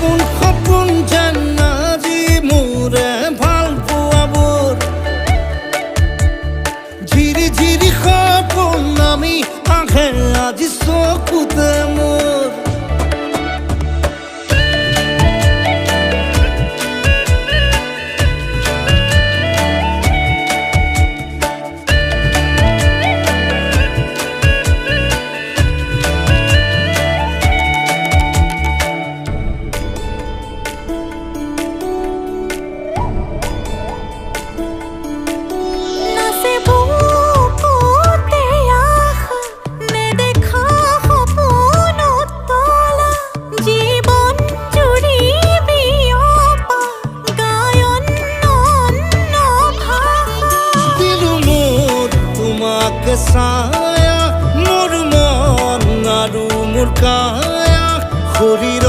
সপোন যেন আজি মোৰে ভাল পোৱাবোৰ ঝিৰি ঝিৰি সপোন আমি আহে আজি চকুতে মোৰ ছায়া মোৰ মন আৰু মোৰ কায়া শৰীৰ